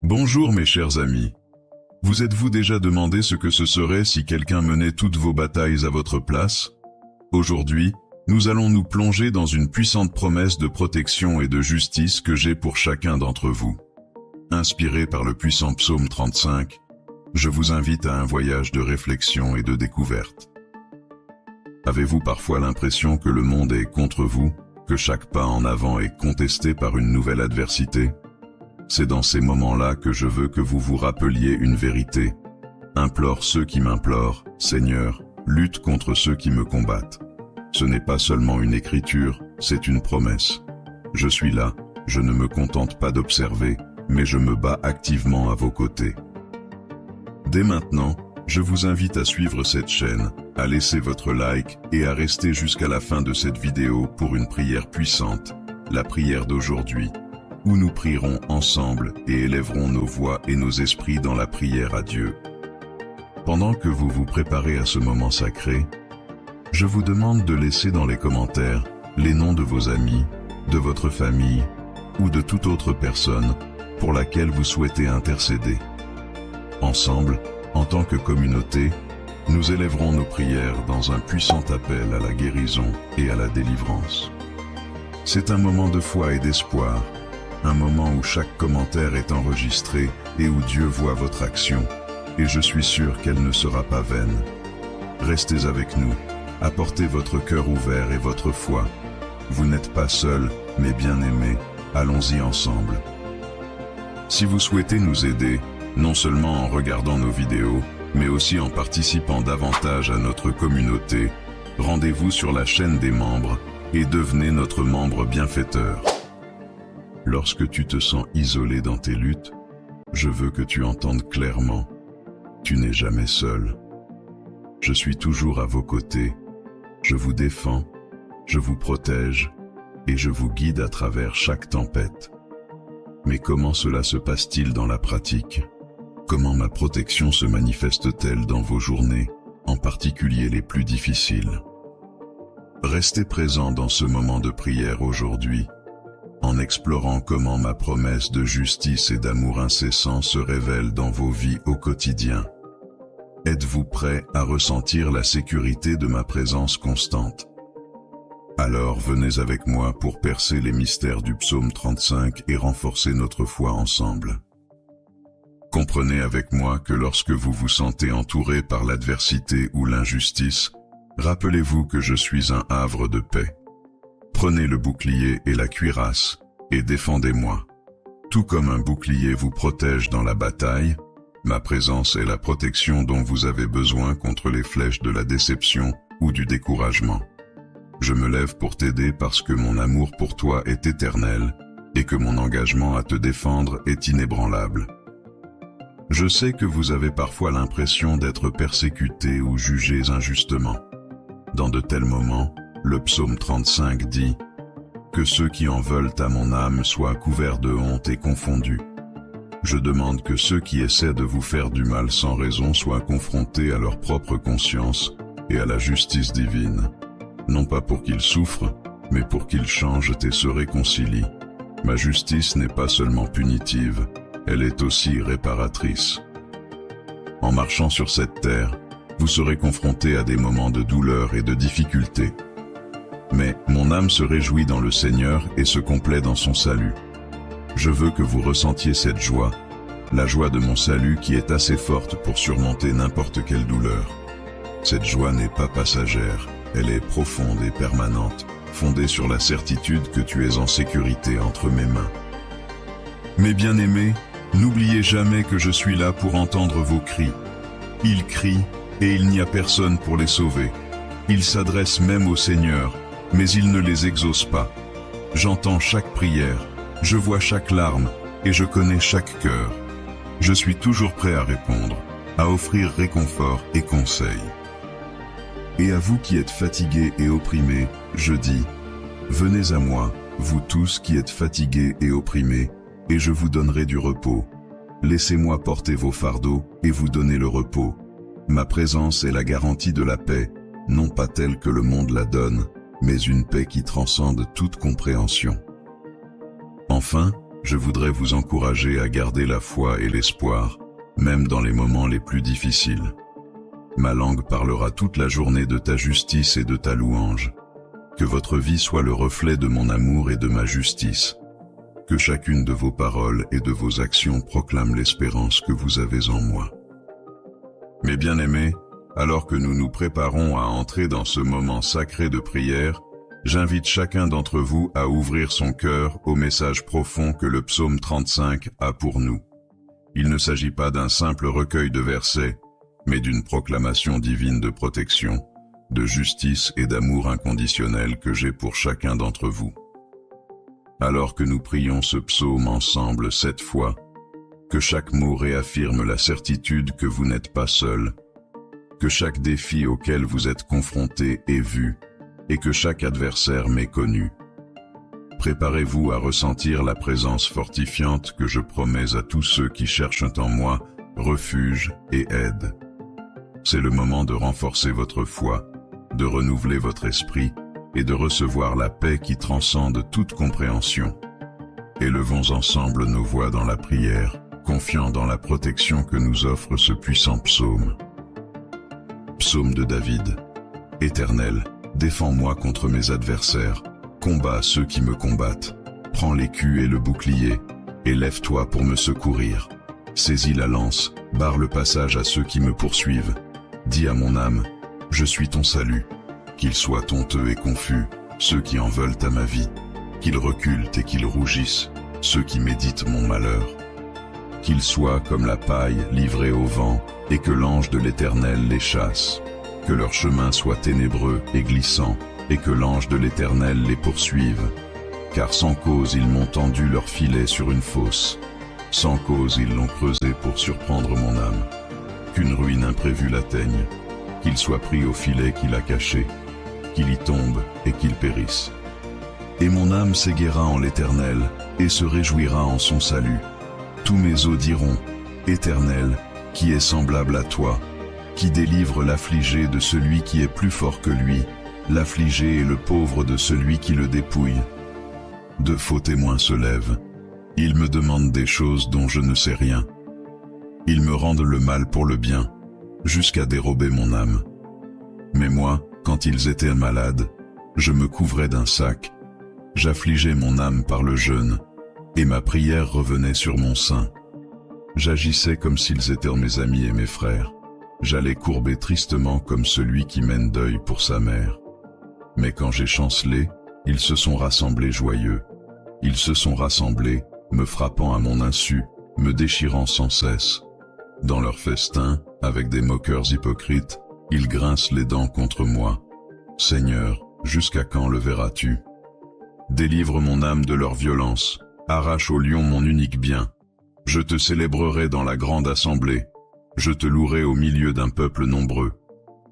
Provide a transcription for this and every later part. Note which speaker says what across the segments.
Speaker 1: Bonjour mes chers amis. Vous êtes-vous déjà demandé ce que ce serait si quelqu'un menait toutes vos batailles à votre place? Aujourd'hui, nous allons nous plonger dans une puissante promesse de protection et de justice que j'ai pour chacun d'entre vous. Inspiré par le puissant psaume 35, je vous invite à un voyage de réflexion et de découverte. Avez-vous parfois l'impression que le monde est contre vous, que chaque pas en avant est contesté par une nouvelle adversité? C'est dans ces moments-là que je veux que vous vous rappeliez une vérité. Implore ceux qui m'implorent, Seigneur, lutte contre ceux qui me combattent. Ce n'est pas seulement une écriture, c'est une promesse. Je suis là, je ne me contente pas d'observer, mais je me bats activement à vos côtés. Dès maintenant, je vous invite à suivre cette chaîne, à laisser votre like et à rester jusqu'à la fin de cette vidéo pour une prière puissante, la prière d'aujourd'hui, où nous prierons ensemble et élèverons nos voix et nos esprits dans la prière à Dieu. Pendant que vous vous préparez à ce moment sacré, je vous demande de laisser dans les commentaires les noms de vos amis, de votre famille ou de toute autre personne pour laquelle vous souhaitez intercéder. Ensemble, en tant que communauté, nous élèverons nos prières dans un puissant appel à la guérison et à la délivrance. C'est un moment de foi et d'espoir, un moment où chaque commentaire est enregistré et où Dieu voit votre action, et je suis sûr qu'elle ne sera pas vaine. Restez avec nous, apportez votre cœur ouvert et votre foi. Vous n'êtes pas seul, mais bien-aimés, allons-y ensemble. Si vous souhaitez nous aider, non seulement en regardant nos vidéos, mais aussi en participant davantage à notre communauté, rendez-vous sur la chaîne des membres et devenez notre membre bienfaiteur. Lorsque tu te sens isolé dans tes luttes, je veux que tu entendes clairement, tu n'es jamais seul. Je suis toujours à vos côtés, je vous défends, je vous protège et je vous guide à travers chaque tempête. Mais comment cela se passe-t-il dans la pratique? Comment ma protection se manifeste-t-elle dans vos journées, en particulier les plus difficiles? Restez présents dans ce moment de prière aujourd'hui, en explorant comment ma promesse de justice et d'amour incessant se révèle dans vos vies au quotidien. Êtes-vous prêts à ressentir la sécurité de ma présence constante? Alors venez avec moi pour percer les mystères du psaume 35 et renforcer notre foi ensemble. Comprenez avec moi que lorsque vous vous sentez entouré par l'adversité ou l'injustice, rappelez-vous que je suis un havre de paix. Prenez le bouclier et la cuirasse, et défendez-moi. Tout comme un bouclier vous protège dans la bataille, ma présence est la protection dont vous avez besoin contre les flèches de la déception ou du découragement. Je me lève pour t'aider parce que mon amour pour toi est éternel, et que mon engagement à te défendre est inébranlable. Je sais que vous avez parfois l'impression d'être persécutés ou jugés injustement. Dans de tels moments, le psaume 35 dit « Que ceux qui en veulent à mon âme soient couverts de honte et confondus. » Je demande que ceux qui essaient de vous faire du mal sans raison soient confrontés à leur propre conscience et à la justice divine. Non pas pour qu'ils souffrent, mais pour qu'ils changent et se réconcilient. Ma justice n'est pas seulement punitive, elle est aussi réparatrice. En marchant sur cette terre, vous serez confrontés à des moments de douleur et de difficulté. Mais mon âme se réjouit dans le Seigneur et se complaît dans son salut. Je veux que vous ressentiez cette joie, la joie de mon salut qui est assez forte pour surmonter n'importe quelle douleur. Cette joie n'est pas passagère, elle est profonde et permanente, fondée sur la certitude que tu es en sécurité entre mes mains. Mes bien-aimés, n'oubliez jamais que je suis là pour entendre vos cris. Ils crient et il n'y a personne pour les sauver. Ils s'adressent même au Seigneur, mais il ne les exauce pas. J'entends chaque prière, je vois chaque larme et je connais chaque cœur. Je suis toujours prêt à répondre, à offrir réconfort et conseil. Et à vous qui êtes fatigués et opprimés, je dis, venez à moi, vous tous qui êtes fatigués et opprimés, et je vous donnerai du repos. Laissez-moi porter vos fardeaux et vous donner le repos. Ma présence est la garantie de la paix, non pas telle que le monde la donne, mais une paix qui transcende toute compréhension. Enfin, je voudrais vous encourager à garder la foi et l'espoir, même dans les moments les plus difficiles. Ma langue parlera toute la journée de ta justice et de ta louange. Que votre vie soit le reflet de mon amour et de ma justice. Que chacune de vos paroles et de vos actions proclame l'espérance que vous avez en moi. Mes bien-aimés, alors que nous nous préparons à entrer dans ce moment sacré de prière, j'invite chacun d'entre vous à ouvrir son cœur au message profond que le psaume 35 a pour nous. Il ne s'agit pas d'un simple recueil de versets, mais d'une proclamation divine de protection, de justice et d'amour inconditionnel que j'ai pour chacun d'entre vous. Alors que nous prions ce psaume ensemble 7 fois, que chaque mot réaffirme la certitude que vous n'êtes pas seul, que chaque défi auquel vous êtes confrontés est vu, et que chaque adversaire m'est connu. Préparez-vous à ressentir la présence fortifiante que je promets à tous ceux qui cherchent en moi refuge et aide. C'est le moment de renforcer votre foi, de renouveler votre esprit et de recevoir la paix qui transcende toute compréhension. Élevons ensemble nos voix dans la prière, confiants dans la protection que nous offre ce puissant psaume. Psaume de David. Éternel, défends-moi contre mes adversaires, combats ceux qui me combattent. Prends l'écu et le bouclier, et lève-toi pour me secourir. Saisis la lance, barre le passage à ceux qui me poursuivent. Dis à mon âme, je suis ton salut. Qu'ils soient honteux et confus, ceux qui en veulent à ma vie. Qu'ils reculent et qu'ils rougissent, ceux qui méditent mon malheur. Qu'ils soient comme la paille livrée au vent, et que l'ange de l'Éternel les chasse. Que leur chemin soit ténébreux et glissant, et que l'ange de l'Éternel les poursuive. Car sans cause ils m'ont tendu leur filet sur une fosse. Sans cause ils l'ont creusé pour surprendre mon âme. Qu'une ruine imprévue l'atteigne, qu'il soit pris au filet qu'il a caché, qu'il y tombe et qu'il périsse. Et mon âme s'égaira en l'Éternel, et se réjouira en son salut. Tous mes os diront, Éternel, qui est semblable à toi, qui délivre l'affligé de celui qui est plus fort que lui, l'affligé et le pauvre de celui qui le dépouille. De faux témoins se lèvent. Ils me demandent des choses dont je ne sais rien. Ils me rendent le mal pour le bien, jusqu'à dérober mon âme. Mais moi, quand ils étaient malades, je me couvrais d'un sac. J'affligeais mon âme par le jeûne, et ma prière revenait sur mon sein. J'agissais comme s'ils étaient mes amis et mes frères. J'allais courber tristement comme celui qui mène deuil pour sa mère. Mais quand j'ai chancelé, ils se sont rassemblés joyeux. Ils se sont rassemblés, me frappant à mon insu, me déchirant sans cesse. Dans leur festin, avec des moqueurs hypocrites, ils grincent les dents contre moi. Seigneur, jusqu'à quand le verras-tu? Délivre mon âme de leur violence, arrache au lion mon unique bien. Je te célébrerai dans la grande assemblée, je te louerai au milieu d'un peuple nombreux.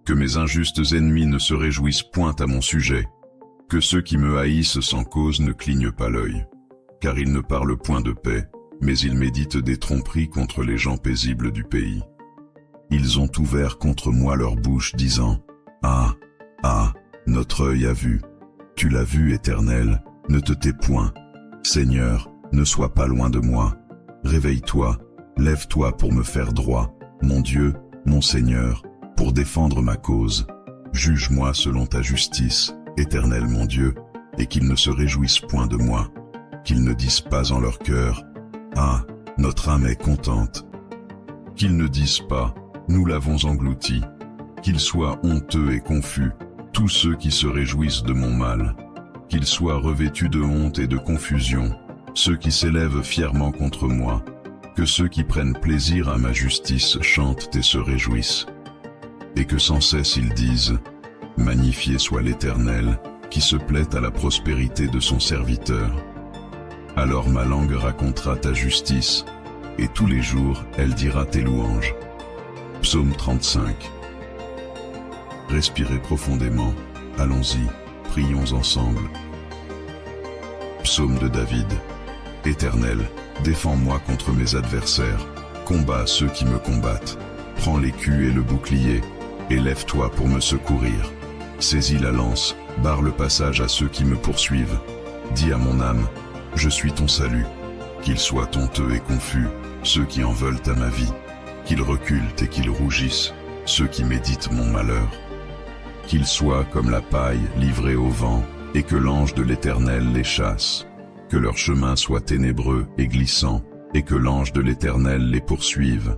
Speaker 1: Que mes injustes ennemis ne se réjouissent point à mon sujet, que ceux qui me haïssent sans cause ne clignent pas l'œil. Car ils ne parlent point de paix, mais ils méditent des tromperies contre les gens paisibles du pays. Ils ont ouvert contre moi leur bouche, disant, « Ah, ah, notre œil a vu. Tu l'as vu, Éternel, ne te tais point. Seigneur, ne sois pas loin de moi. Réveille-toi, lève-toi pour me faire droit, mon Dieu, mon Seigneur, pour défendre ma cause. Juge-moi selon ta justice, Éternel mon Dieu, et qu'ils ne se réjouissent point de moi, qu'ils ne disent pas en leur cœur, « Ah, notre âme est contente. » Qu'ils ne disent pas, « Nous l'avons englouti. » Qu'ils soient honteux et confus, tous ceux qui se réjouissent de mon mal. Qu'ils soient revêtus de honte et de confusion, ceux qui s'élèvent fièrement contre moi. Que ceux qui prennent plaisir à ma justice chantent et se réjouissent. Et que sans cesse ils disent, « Magnifié soit l'Éternel, qui se plaît à la prospérité de son serviteur. » Alors ma langue racontera ta justice, et tous les jours elle dira tes louanges. Psaume 35. Respirez profondément, allons-y, prions ensemble. Psaume de David. Éternel, défends-moi contre mes adversaires, combats ceux qui me combattent. Prends l'écu et le bouclier, et lève-toi pour me secourir. Saisis la lance, barre le passage à ceux qui me poursuivent. Dis à mon âme, je suis ton salut. Qu'ils soient honteux et confus, ceux qui en veulent à ma vie. Qu'ils reculent et qu'ils rougissent, ceux qui méditent mon malheur. Qu'ils soient comme la paille livrée au vent, et que l'ange de l'Éternel les chasse. Que leur chemin soit ténébreux et glissant, et que l'ange de l'Éternel les poursuive.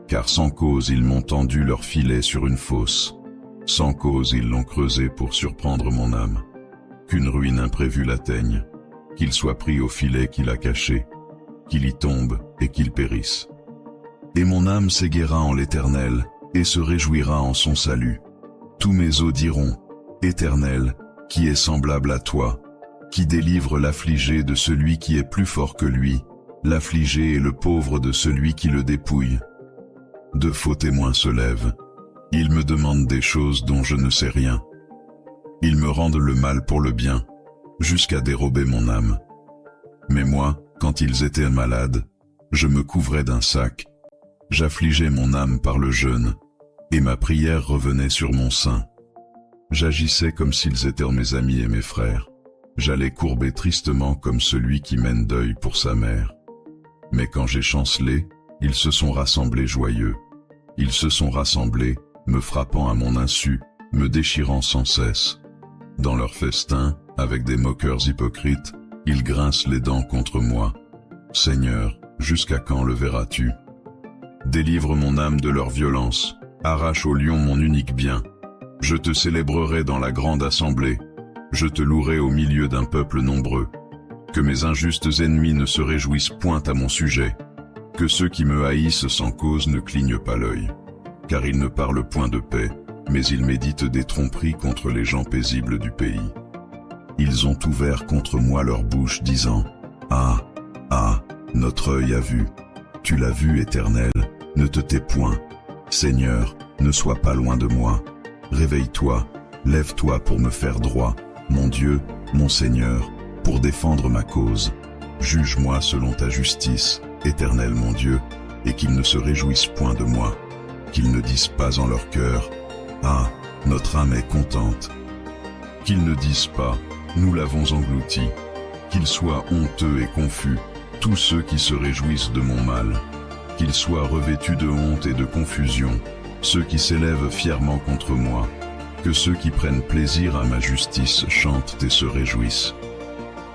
Speaker 1: Car sans cause ils m'ont tendu leur filet sur une fosse. Sans cause ils l'ont creusé pour surprendre mon âme. Qu'une ruine imprévue l'atteigne, qu'il soit pris au filet qu'il a caché, qu'il y tombe et qu'il périsse. Et mon âme s'éguera en l'Éternel, et se réjouira en son salut. Tous mes os diront, Éternel, qui est semblable à toi, qui délivre l'affligé de celui qui est plus fort que lui, l'affligé et le pauvre de celui qui le dépouille. De faux témoins se lèvent. Ils me demandent des choses dont je ne sais rien. Ils me rendent le mal pour le bien, jusqu'à dérober mon âme. Mais moi, quand ils étaient malades, je me couvrais d'un sac. J'affligeais mon âme par le jeûne, et ma prière revenait sur mon sein. J'agissais comme s'ils étaient mes amis et mes frères. J'allais courber tristement comme celui qui mène deuil pour sa mère. Mais quand j'ai chancelé, ils se sont rassemblés joyeux. Ils se sont rassemblés, me frappant à mon insu, me déchirant sans cesse. Dans leur festin, avec des moqueurs hypocrites, ils grincent les dents contre moi. Seigneur, jusqu'à quand le verras-tu? Délivre mon âme de leur violence, arrache au lion mon unique bien. Je te célébrerai dans la grande assemblée, je te louerai au milieu d'un peuple nombreux. Que mes injustes ennemis ne se réjouissent point à mon sujet, que ceux qui me haïssent sans cause ne clignent pas l'œil. Car ils ne parlent point de paix, mais ils méditent des tromperies contre les gens paisibles du pays. Ils ont ouvert contre moi leur bouche, disant, « Ah, ah, notre œil a vu. Tu l'as vu, Éternel, ne te tais point. Seigneur, ne sois pas loin de moi. Réveille-toi, lève-toi pour me faire droit, mon Dieu, mon Seigneur, pour défendre ma cause. Juge-moi selon ta justice, Éternel mon Dieu, et qu'ils ne se réjouissent point de moi, qu'ils ne disent pas en leur cœur, « Ah, notre âme est contente. » Qu'ils ne disent pas, « Nous l'avons englouti. » Qu'ils soient honteux et confus, tous ceux qui se réjouissent de mon mal. Qu'ils soient revêtus de honte et de confusion, ceux qui s'élèvent fièrement contre moi. Que ceux qui prennent plaisir à ma justice chantent et se réjouissent.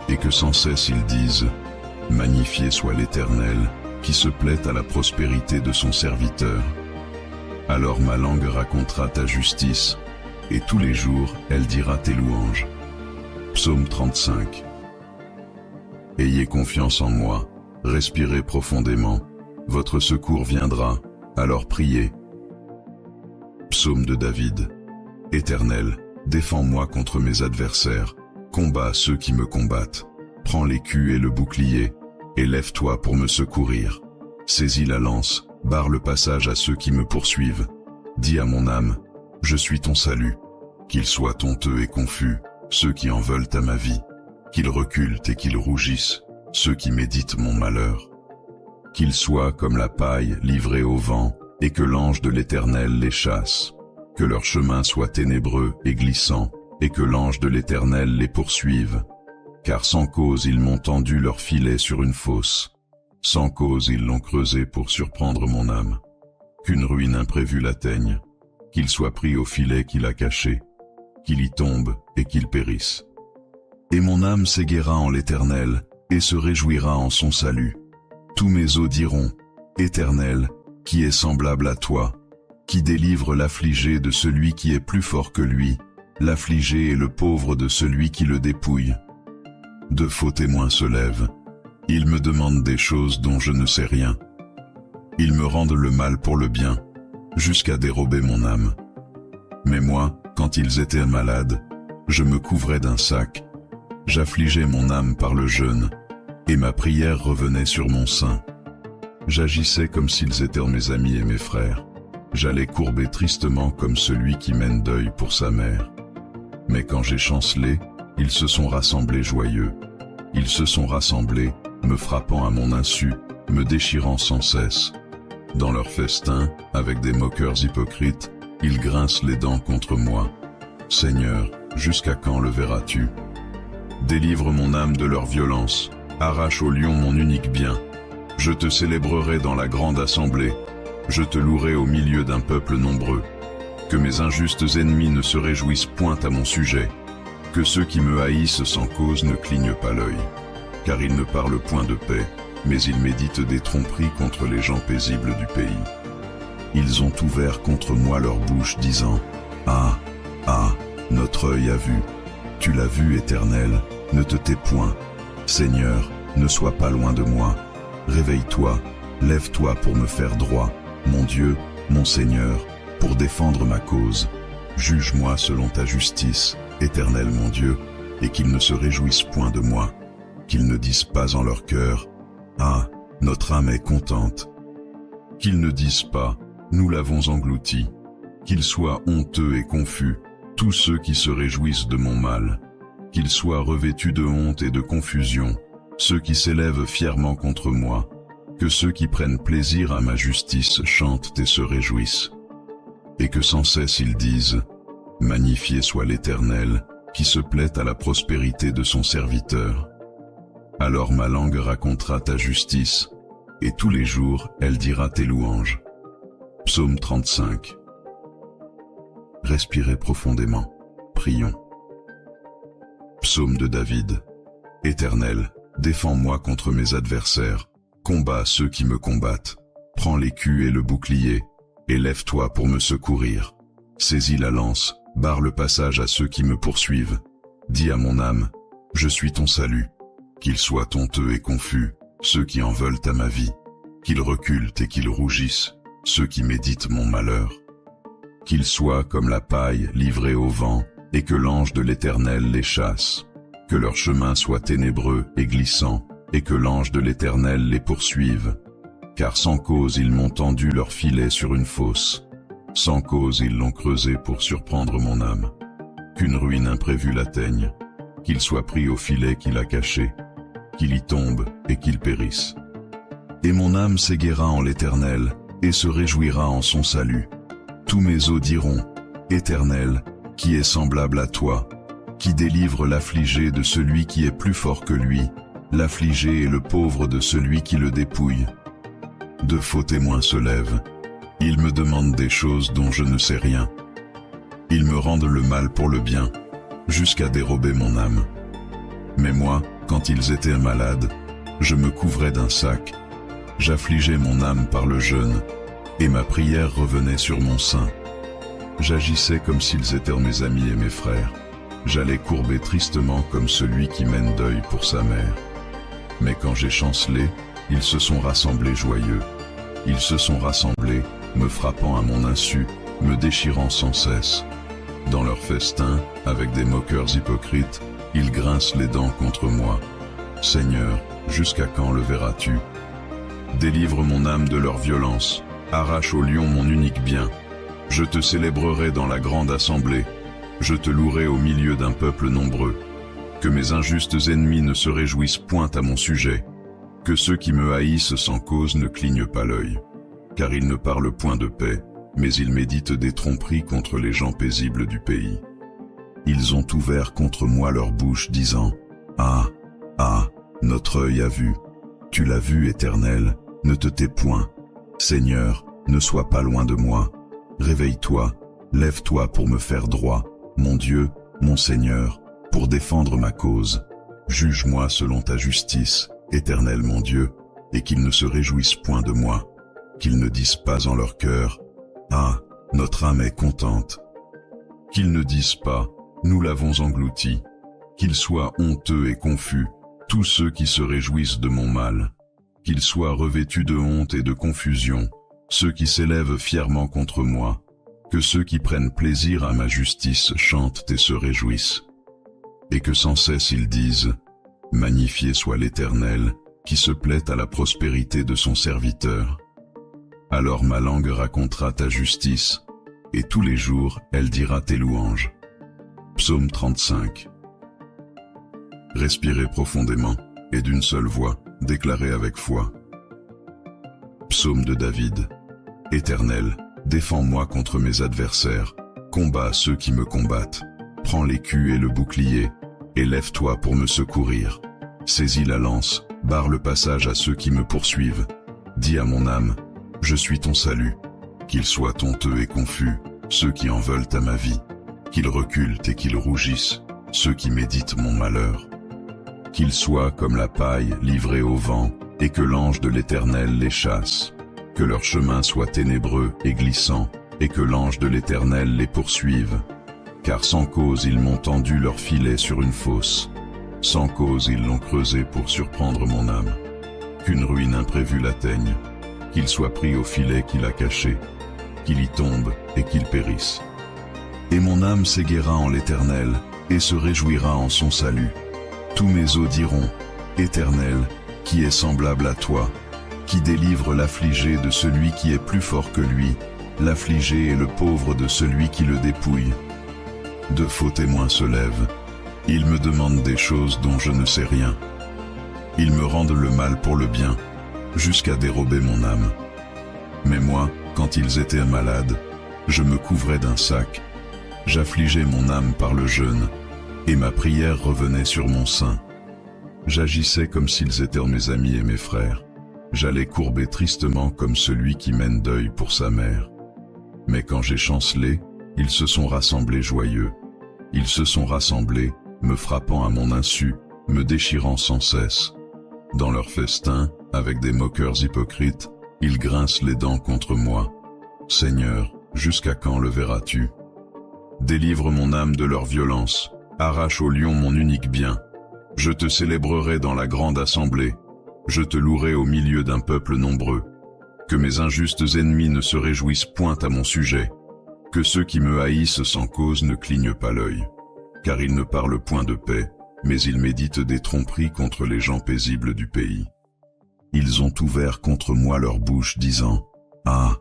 Speaker 1: Et que sans cesse ils disent, « Magnifié soit l'Éternel, qui se plaît à la prospérité de son serviteur. » Alors ma langue racontera ta justice, et tous les jours elle dira tes louanges. Psaume 35. Ayez confiance en moi, respirez profondément, votre secours viendra, alors priez. Psaume de David. Éternel, défends-moi contre mes adversaires, combat ceux qui me combattent. Prends l'écu et le bouclier, et lève-toi pour me secourir. Saisis la lance, barre le passage à ceux qui me poursuivent. Dis à mon âme, je suis ton salut. Qu'ils soient honteux et confus, ceux qui en veulent à ma vie. Qu'ils reculent et qu'ils rougissent, ceux qui méditent mon malheur. Qu'ils soient comme la paille livrée au vent, et que l'ange de l'Éternel les chasse. Que leur chemin soit ténébreux et glissant, et que l'ange de l'Éternel les poursuive. Car sans cause ils m'ont tendu leur filet sur une fosse. Sans cause ils l'ont creusé pour surprendre mon âme. Qu'une ruine imprévue l'atteigne, qu'il soit pris au filet qu'il a caché, qu'il y tombe et qu'il périsse. Et mon âme s'éguera en l'Éternel, et se réjouira en son salut. Tous mes os diront, Éternel, qui est semblable à toi, qui délivre l'affligé de celui qui est plus fort que lui, l'affligé et le pauvre de celui qui le dépouille. De faux témoins se lèvent. Ils me demandent des choses dont je ne sais rien. Ils me rendent le mal pour le bien, jusqu'à dérober mon âme. Mais moi, quand ils étaient malades, je me couvrais d'un sac. J'affligeais mon âme par le jeûne, et ma prière revenait sur mon sein. J'agissais comme s'ils étaient mes amis et mes frères. J'allais courber tristement comme celui qui mène deuil pour sa mère. Mais quand j'ai chancelé, ils se sont rassemblés joyeux. Ils se sont rassemblés, me frappant à mon insu, me déchirant sans cesse. Dans leur festin, avec des moqueurs hypocrites, ils grincent les dents contre moi. Seigneur, jusqu'à quand le verras-tu? Délivre mon âme de leur violence, Arrache au lion mon unique bien. Je te célébrerai dans la grande assemblée. Je te louerai au milieu d'un peuple nombreux. Que mes injustes ennemis ne se réjouissent point à mon sujet. Que ceux qui me haïssent sans cause ne clignent pas l'œil. Car ils ne parlent point de paix, mais ils méditent des tromperies contre les gens paisibles du pays. Ils ont ouvert contre moi leur bouche, disant « Ah, ah, notre œil a vu. Tu l'as vu, Éternel, ne te tais point. Seigneur, ne sois pas loin de moi. Réveille-toi, lève-toi pour me faire droit, mon Dieu, mon Seigneur, pour défendre ma cause. Juge-moi selon ta justice, Éternel mon Dieu, et qu'ils ne se réjouissent point de moi, qu'ils ne disent pas en leur cœur « Ah, notre âme est contente », qu'ils ne disent pas « Nous l'avons englouti », qu'ils soient honteux et confus, tous ceux qui se réjouissent de mon mal, qu'ils soient revêtus de honte et de confusion, ceux qui s'élèvent fièrement contre moi, que ceux qui prennent plaisir à ma justice chantent et se réjouissent. Et que sans cesse ils disent « Magnifié soit l'Éternel, qui se plaît à la prospérité de son serviteur. » Alors ma langue racontera ta justice, et tous les jours elle dira tes louanges. Psaume 35. Respirez profondément, prions. Psaume de David. Éternel, défends-moi contre mes adversaires, combats ceux qui me combattent. Prends l'écu et le bouclier, et lève-toi pour me secourir. Saisis la lance, barre le passage à ceux qui me poursuivent. Dis à mon âme, je suis ton salut. Qu'ils soient honteux et confus, ceux qui en veulent à ma vie. Qu'ils reculent et qu'ils rougissent, ceux qui méditent mon malheur. Qu'ils soient comme la paille livrée au vent, et que l'ange de l'Éternel les chasse. Que leur chemin soit ténébreux et glissant, et que l'ange de l'Éternel les poursuive. Car sans cause ils m'ont tendu leur filet sur une fosse. Sans cause ils l'ont creusé pour surprendre mon âme. Qu'une ruine imprévue l'atteigne, qu'il soit pris au filet qu'il a caché, qu'il y tombe et qu'il périsse. Et mon âme s'égaira en l'Éternel, et se réjouira en son salut. Tous mes os diront, Éternel, qui est semblable à toi, qui délivre l'affligé de celui qui est plus fort que lui, l'affligé et le pauvre de celui qui le dépouille. De faux témoins se lèvent. Ils me demandent des choses dont je ne sais rien. Ils me rendent le mal pour le bien, jusqu'à dérober mon âme. Mais moi, quand ils étaient malades, je me couvrais d'un sac. J'affligeais mon âme par le jeûne, et ma prière revenait sur mon sein. J'agissais comme s'ils étaient mes amis et mes frères. J'allais courber tristement comme celui qui mène deuil pour sa mère. Mais quand j'ai chancelé, ils se sont rassemblés joyeux. Ils se sont rassemblés, me frappant à mon insu, me déchirant sans cesse. Dans leur festin, avec des moqueurs hypocrites, ils grincent les dents contre moi. Seigneur, jusqu'à quand le verras-tu? Délivre mon âme de leur violence, arrache au lion mon unique bien. Je te célébrerai dans la grande assemblée, je te louerai au milieu d'un peuple nombreux. Que mes injustes ennemis ne se réjouissent point à mon sujet, que ceux qui me haïssent sans cause ne clignent pas l'œil. Car ils ne parlent point de paix, mais ils méditent des tromperies contre les gens paisibles du pays. Ils ont ouvert contre moi leur bouche, disant « Ah, ah, notre œil a vu. Tu l'as vu, Éternel, ne te tais point. Seigneur, ne sois pas loin de moi. Réveille-toi, lève-toi pour me faire droit, mon Dieu, mon Seigneur, pour défendre ma cause. Juge-moi selon ta justice, Éternel mon Dieu, et qu'ils ne se réjouissent point de moi, qu'ils ne disent pas en leur cœur « Ah, notre âme est contente », qu'ils ne disent pas « Nous l'avons englouti », qu'ils soient honteux et confus, tous ceux qui se réjouissent de mon mal, qu'ils soient revêtus de honte et de confusion, ceux qui s'élèvent fièrement contre moi, que ceux qui prennent plaisir à ma justice chantent et se réjouissent. Et que sans cesse ils disent « Magnifié soit l'Éternel, qui se plaît à la prospérité de son serviteur. » Alors ma langue racontera ta justice, et tous les jours elle dira tes louanges. Psaume 35. Respirez profondément, et d'une seule voix, déclarez avec foi. Psaume de David. Éternel, défends-moi contre mes adversaires, combats ceux qui me combattent. Prends l'écu et le bouclier, et lève-toi pour me secourir. Saisis la lance, barre le passage à ceux qui me poursuivent. Dis à mon âme, je suis ton salut. Qu'ils soient honteux et confus, ceux qui en veulent à ma vie. Qu'ils reculent et qu'ils rougissent, ceux qui méditent mon malheur. Qu'ils soient comme la paille livrée au vent, et que l'ange de l'Éternel les chasse. Que leur chemin soit ténébreux et glissant, et que l'ange de l'Éternel les poursuive. Car sans cause ils m'ont tendu leur filet sur une fosse. Sans cause ils l'ont creusé pour surprendre mon âme. Qu'une ruine imprévue l'atteigne, qu'il soit pris au filet qu'il a caché, qu'il y tombe et qu'il périsse. Et mon âme s'égaiera en l'Éternel, et se réjouira en son salut. Tous mes os diront, Éternel, qui est semblable à toi, qui délivre l'affligé de celui qui est plus fort que lui, l'affligé et le pauvre de celui qui le dépouille. De faux témoins se lèvent. Ils me demandent des choses dont je ne sais rien. Ils me rendent le mal pour le bien, jusqu'à dérober mon âme. Mais moi, quand ils étaient malades, je me couvrais d'un sac. J'affligeais mon âme par le jeûne, et ma prière revenait sur mon sein. J'agissais comme s'ils étaient mes amis et mes frères. J'allais courber tristement comme celui qui mène deuil pour sa mère. Mais quand j'ai chancelé, ils se sont rassemblés joyeux. Ils se sont rassemblés, me frappant à mon insu, me déchirant sans cesse. Dans leur festin, avec des moqueurs hypocrites, ils grincent les dents contre moi. Seigneur, jusqu'à quand le verras-tu? Délivre mon âme de leur violence, arrache au lion mon unique bien. Je te célébrerai dans la grande assemblée, je te louerai au milieu d'un peuple nombreux. Que mes injustes ennemis ne se réjouissent point à mon sujet, que ceux qui me haïssent sans cause ne clignent pas l'œil. Car ils ne parlent point de paix, mais ils méditent des tromperies contre les gens paisibles du pays. Ils ont ouvert contre moi leur bouche, disant, « Ah,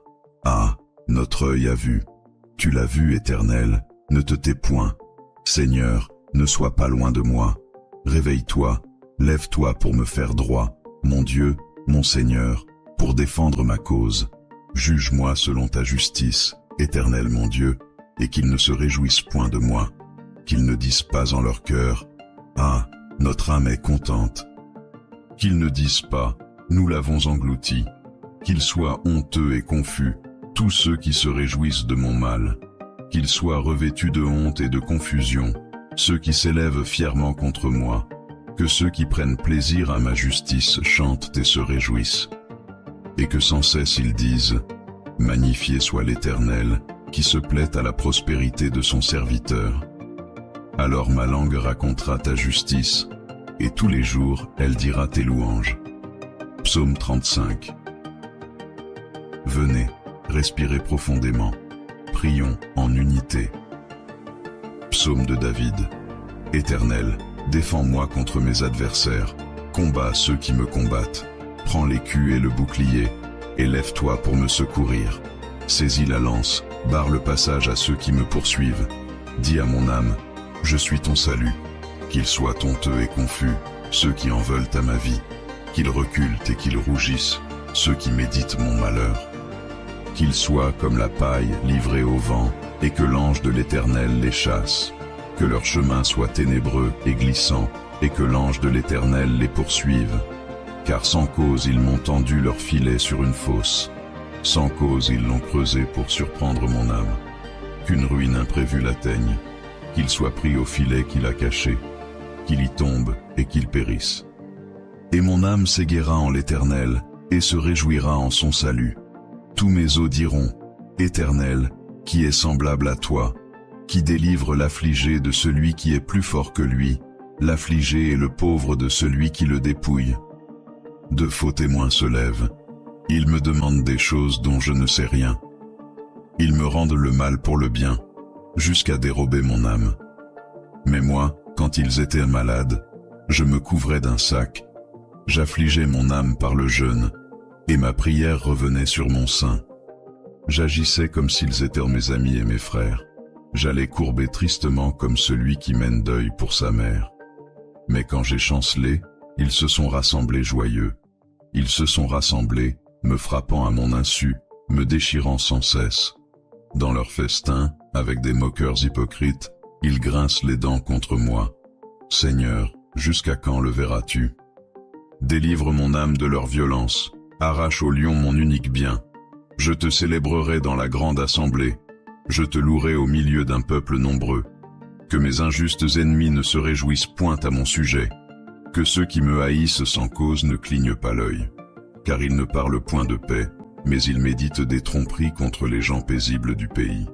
Speaker 1: ah, notre œil a vu. Tu l'as vu, Éternel, ne te tais point. Seigneur, ne sois pas loin de moi. Réveille-toi, lève-toi pour me faire droit, mon Dieu, mon Seigneur, pour défendre ma cause. Juge-moi selon ta justice, Éternel mon Dieu, et qu'ils ne se réjouissent point de moi, qu'ils ne disent pas en leur cœur, « Ah, notre âme est contente. » Qu'ils ne disent pas, « Nous l'avons englouti. » Qu'ils soient honteux et confus, tous ceux qui se réjouissent de mon mal. Qu'ils soient revêtus de honte et de confusion, ceux qui s'élèvent fièrement contre moi. Que ceux qui prennent plaisir à ma justice chantent et se réjouissent. Et que sans cesse ils disent, « Magnifié soit l'Éternel, qui se plaît à la prospérité de son serviteur. » Alors ma langue racontera ta justice, et tous les jours elle dira tes louanges. Psaume 35. Venez, respirez profondément, prions en unité. Psaume de David. Éternel, défends-moi contre mes adversaires, combats ceux qui me combattent. Prends l'écu et le bouclier, et lève-toi pour me secourir. Saisis la lance, barre le passage à ceux qui me poursuivent. Dis à mon âme, je suis ton salut. Qu'ils soient honteux et confus, ceux qui en veulent à ma vie. Qu'ils reculent et qu'ils rougissent, ceux qui méditent mon malheur. Qu'ils soient comme la paille livrée au vent, et que l'ange de l'Éternel les chasse. Que leur chemin soit ténébreux et glissant, et que l'ange de l'Éternel les poursuive. Car sans cause ils m'ont tendu leur filet sur une fosse. Sans cause ils l'ont creusé pour surprendre mon âme. Qu'une ruine imprévue l'atteigne, qu'il soit pris au filet qu'il a caché, qu'il y tombe et qu'il périsse. Et mon âme s'égaiera en l'Éternel, et se réjouira en son salut. Tous mes os diront, Éternel, qui est semblable à toi, qui délivre l'affligé de celui qui est plus fort que lui, l'affligé et le pauvre de celui qui le dépouille. De faux témoins se lèvent. Ils me demandent des choses dont je ne sais rien. Ils me rendent le mal pour le bien, jusqu'à dérober mon âme. Mais moi, quand ils étaient malades, je me couvrais d'un sac. J'affligeais mon âme par le jeûne, et ma prière revenait sur mon sein. J'agissais comme s'ils étaient mes amis et mes frères. J'allais courber tristement comme celui qui mène deuil pour sa mère. Mais quand j'ai chancelé, ils se sont rassemblés joyeux. Ils se sont rassemblés, me frappant à mon insu, me déchirant sans cesse. Dans leur festin, avec des moqueurs hypocrites, ils grincent les dents contre moi. Seigneur, jusqu'à quand le verras-tu? Délivre mon âme de leur violence, arrache au lion mon unique bien. Je te célébrerai dans la grande assemblée, je te louerai au milieu d'un peuple nombreux. Que mes injustes ennemis ne se réjouissent point à mon sujet, que ceux qui me haïssent sans cause ne clignent pas l'œil. Car ils ne parlent point de paix, mais ils méditent des tromperies contre les gens paisibles du pays.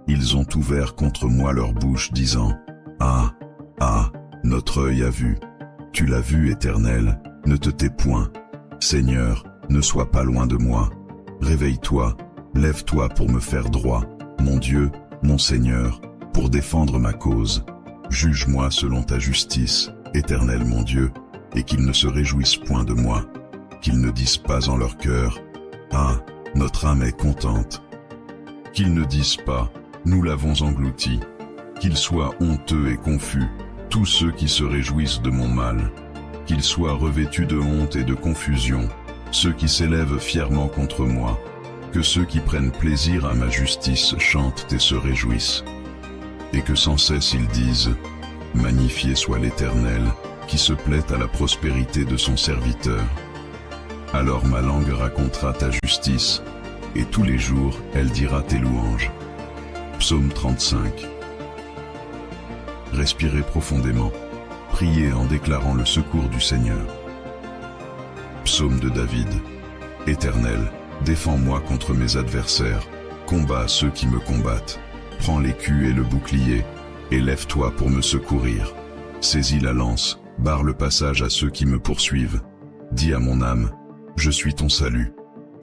Speaker 1: Ils ont ouvert contre moi leur bouche, disant « Ah, ah, notre œil a vu. Tu l'as vu, Éternel, ne te tais point. Seigneur, ne sois pas loin de moi. Réveille-toi, lève-toi pour me faire droit, mon Dieu, mon Seigneur, pour défendre ma cause. Juge-moi selon ta justice, Éternel mon Dieu, et qu'ils ne se réjouissent point de moi, qu'ils ne disent pas en leur cœur « Ah, notre âme est contente ». Qu'ils ne disent pas « Nous l'avons englouti », qu'ils soient honteux et confus, tous ceux qui se réjouissent de mon mal, qu'ils soient revêtus de honte et de confusion, ceux qui s'élèvent fièrement contre moi, que ceux qui prennent plaisir à ma justice chantent et se réjouissent. Et que sans cesse ils disent « Magnifié soit l'Éternel, qui se plaît à la prospérité de son serviteur. » Alors ma langue racontera ta justice, et tous les jours elle dira tes louanges. Psaume 35. Respirez profondément, priez en déclarant le secours du Seigneur. Psaume de David. Éternel, défends-moi contre mes adversaires, combats ceux qui me combattent. Prends l'écu et le bouclier, et lève-toi pour me secourir. Saisis la lance, barre le passage à ceux qui me poursuivent. Dis à mon âme, je suis ton salut.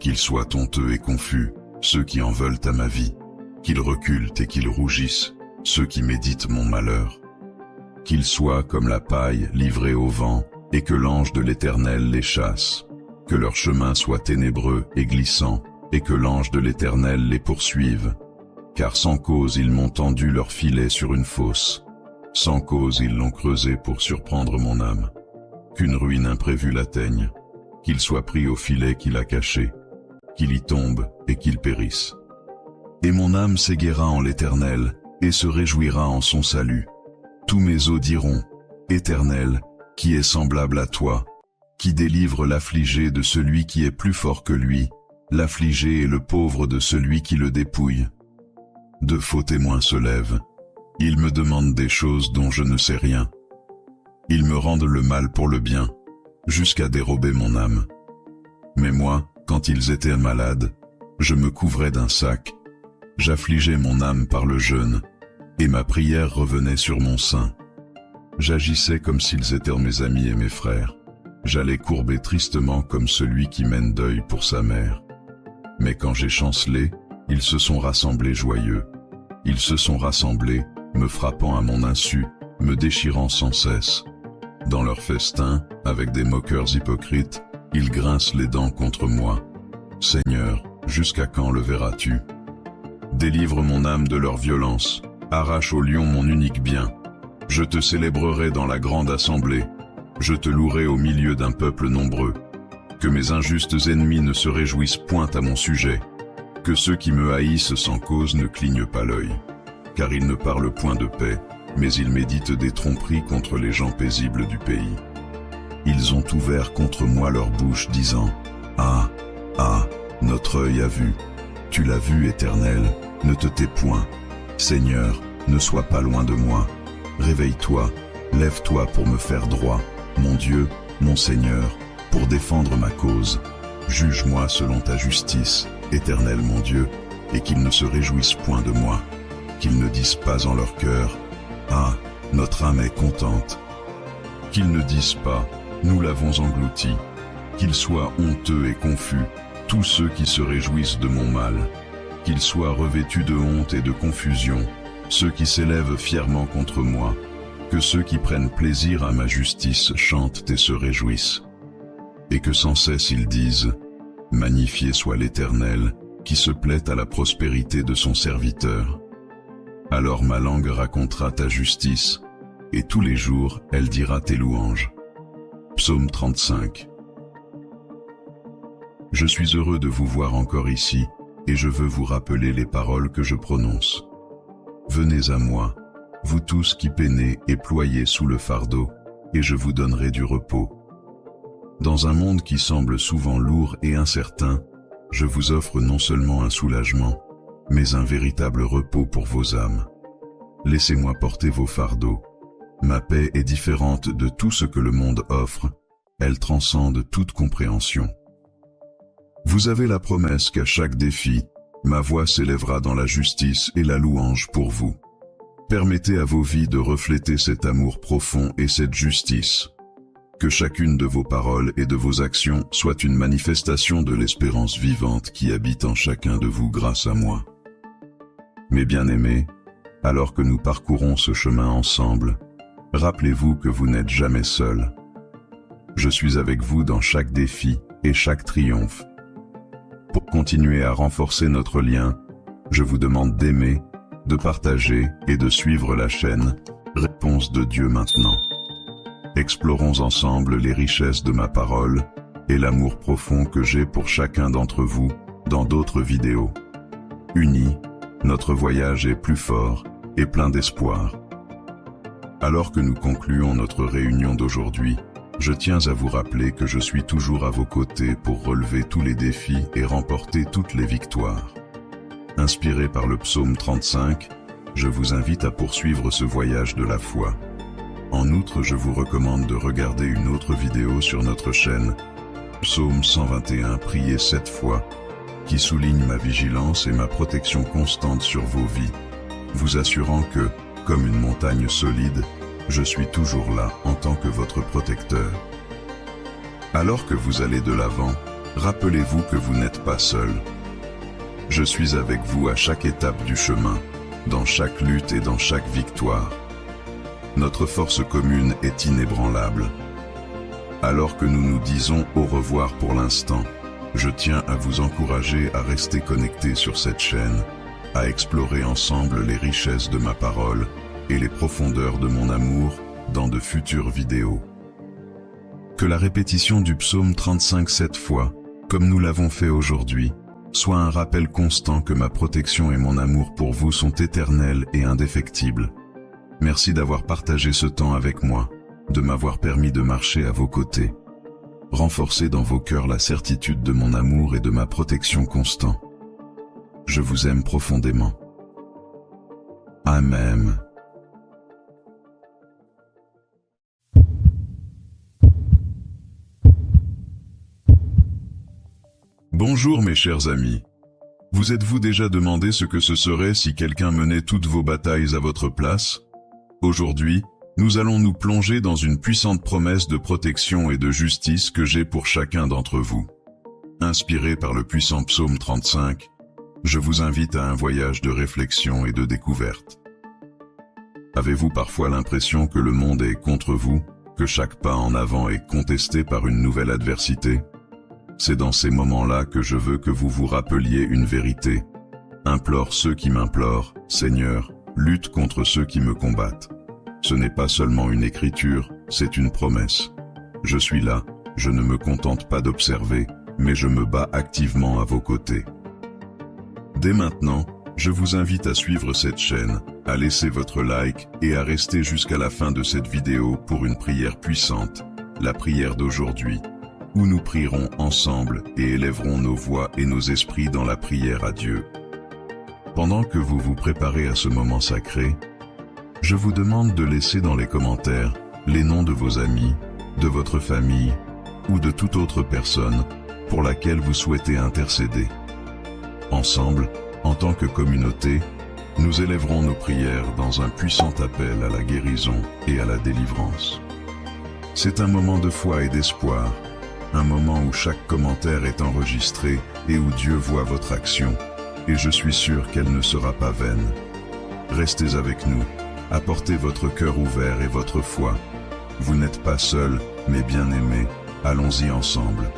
Speaker 1: Qu'ils soient honteux et confus, ceux qui en veulent à ma vie. Qu'ils reculent et qu'ils rougissent, ceux qui méditent mon malheur. Qu'ils soient comme la paille livrée au vent, et que l'ange de l'Éternel les chasse. Que leur chemin soit ténébreux et glissant, et que l'ange de l'Éternel les poursuive. Car sans cause ils m'ont tendu leur filet sur une fosse. Sans cause ils l'ont creusé pour surprendre mon âme. Qu'une ruine imprévue l'atteigne, qu'il soit pris au filet qu'il a caché, qu'il y tombe et qu'il périsse. Et mon âme s'égaira en l'Éternel, et se réjouira en son salut. Tous mes os diront, Éternel, qui est semblable à toi, qui délivre l'affligé de celui qui est plus fort que lui, l'affligé et le pauvre de celui qui le dépouille. De faux témoins se lèvent. Ils me demandent des choses dont je ne sais rien. Ils me rendent le mal pour le bien, jusqu'à dérober mon âme. Mais moi, quand ils étaient malades, je me couvrais d'un sac. J'affligeais mon âme par le jeûne, et ma prière revenait sur mon sein. J'agissais comme s'ils étaient mes amis et mes frères. J'allais courber tristement comme celui qui mène deuil pour sa mère. Mais quand j'ai chancelé, ils se sont rassemblés joyeux. Ils se sont rassemblés, me frappant à mon insu, me déchirant sans cesse. Dans leur festin, avec des moqueurs hypocrites, ils grincent les dents contre moi. Seigneur, jusqu'à quand le verras-tu? Délivre mon âme de leur violence, arrache au lion mon unique bien. Je te célébrerai dans la grande assemblée, je te louerai au milieu d'un peuple nombreux. Que mes injustes ennemis ne se réjouissent point à mon sujet, que ceux qui me haïssent sans cause ne clignent pas l'œil. Car ils ne parlent point de paix, mais ils méditent des tromperies contre les gens paisibles du pays. Ils ont ouvert contre moi leur bouche, disant « Ah, ah, notre œil a vu. Tu l'as vu, Éternel, ne te tais point. Seigneur, ne sois pas loin de moi. Réveille-toi, lève-toi pour me faire droit, mon Dieu, mon Seigneur, pour défendre ma cause. Juge-moi selon ta justice, Éternel mon Dieu, et qu'ils ne se réjouissent point de moi, qu'ils ne disent pas en leur cœur « Ah, notre âme est contente ». Qu'ils ne disent pas « Nous l'avons englouti », qu'ils soient honteux et confus, tous ceux qui se réjouissent de mon mal, qu'ils soient revêtus de honte et de confusion, ceux qui s'élèvent fièrement contre moi, que ceux qui prennent plaisir à ma justice chantent et se réjouissent. Et que sans cesse ils disent « Magnifié soit l'Éternel, qui se plaît à la prospérité de son serviteur. » Alors ma langue racontera ta justice, et tous les jours elle dira tes louanges. Psaume 35. Je suis heureux de vous voir encore ici, et je veux vous rappeler les paroles que je prononce. Venez à moi, vous tous qui peinez et ployez sous le fardeau, et je vous donnerai du repos. Dans un monde qui semble souvent lourd et incertain, je vous offre non seulement un soulagement, mais un véritable repos pour vos âmes. Laissez-moi porter vos fardeaux. Ma paix est différente de tout ce que le monde offre, elle transcende toute compréhension. Vous avez la promesse qu'à chaque défi, ma voix s'élèvera dans la justice et la louange pour vous. Permettez à vos vies de refléter cet amour profond et cette justice. Que chacune de vos paroles et de vos actions soit une manifestation de l'espérance vivante qui habite en chacun de vous grâce à moi. Mes bien-aimés, alors que nous parcourons ce chemin ensemble, rappelez-vous que vous n'êtes jamais seuls. Je suis avec vous dans chaque défi et chaque triomphe. Pour continuer à renforcer notre lien, je vous demande d'aimer, de partager et de suivre la chaîne Réponse de Dieu maintenant. Explorons ensemble les richesses de ma parole et l'amour profond que j'ai pour chacun d'entre vous dans d'autres vidéos. Unis, notre voyage est plus fort et plein d'espoir. Alors que nous concluons notre réunion d'aujourd'hui, je tiens à vous rappeler que je suis toujours à vos côtés pour relever tous les défis et remporter toutes les victoires. Inspiré par le psaume 35, je vous invite à poursuivre ce voyage de la foi. En outre, je vous recommande de regarder une autre vidéo sur notre chaîne, Psaume 121, priez 7 fois, qui souligne ma vigilance et ma protection constante sur vos vies, vous assurant que, comme une montagne solide, je suis toujours là en tant que votre protecteur. Alors que vous allez de l'avant, rappelez-vous que vous n'êtes pas seul. Je suis avec vous à chaque étape du chemin, dans chaque lutte et dans chaque victoire. Notre force commune est inébranlable. Alors que nous nous disons au revoir pour l'instant, je tiens à vous encourager à rester connectés sur cette chaîne, à explorer ensemble les richesses de ma parole et les profondeurs de mon amour dans de futures vidéos. Que la répétition du psaume 35 7 fois, comme nous l'avons fait aujourd'hui, soit un rappel constant que ma protection et mon amour pour vous sont éternels et indéfectibles. Merci d'avoir partagé ce temps avec moi, de m'avoir permis de marcher à vos côtés. Renforcez dans vos cœurs la certitude de mon amour et de ma protection constant. Je vous aime profondément. Amen. Bonjour mes chers amis. Vous êtes-vous déjà demandé ce que ce serait si quelqu'un menait toutes vos batailles à votre place? Aujourd'hui, nous allons nous plonger dans une puissante promesse de protection et de justice que j'ai pour chacun d'entre vous. Inspiré par le puissant psaume 35, je vous invite à un voyage de réflexion et de découverte. Avez-vous parfois l'impression que le monde est contre vous, que chaque pas en avant est contesté par une nouvelle adversité? C'est dans ces moments-là que je veux que vous vous rappeliez une vérité. Implore ceux qui m'implorent, Seigneur, lutte contre ceux qui me combattent. Ce n'est pas seulement une écriture, c'est une promesse. Je suis là, je ne me contente pas d'observer, mais je me bats activement à vos côtés. Dès maintenant, je vous invite à suivre cette chaîne, à laisser votre like et à rester jusqu'à la fin de cette vidéo pour une prière puissante, la prière d'aujourd'hui, où nous prierons ensemble et élèverons nos voix et nos esprits dans la prière à Dieu. Pendant que vous vous préparez à ce moment sacré, je vous demande de laisser dans les commentaires les noms de vos amis, de votre famille ou de toute autre personne pour laquelle vous souhaitez intercéder. Ensemble, en tant que communauté, nous élèverons nos prières dans un puissant appel à la guérison et à la délivrance. C'est un moment de foi et d'espoir, un moment où chaque commentaire est enregistré et où Dieu voit votre action, et je suis sûr qu'elle ne sera pas vaine. Restez avec nous, apportez votre cœur ouvert et votre foi. Vous n'êtes pas seuls, mais bien-aimés, allons-y ensemble.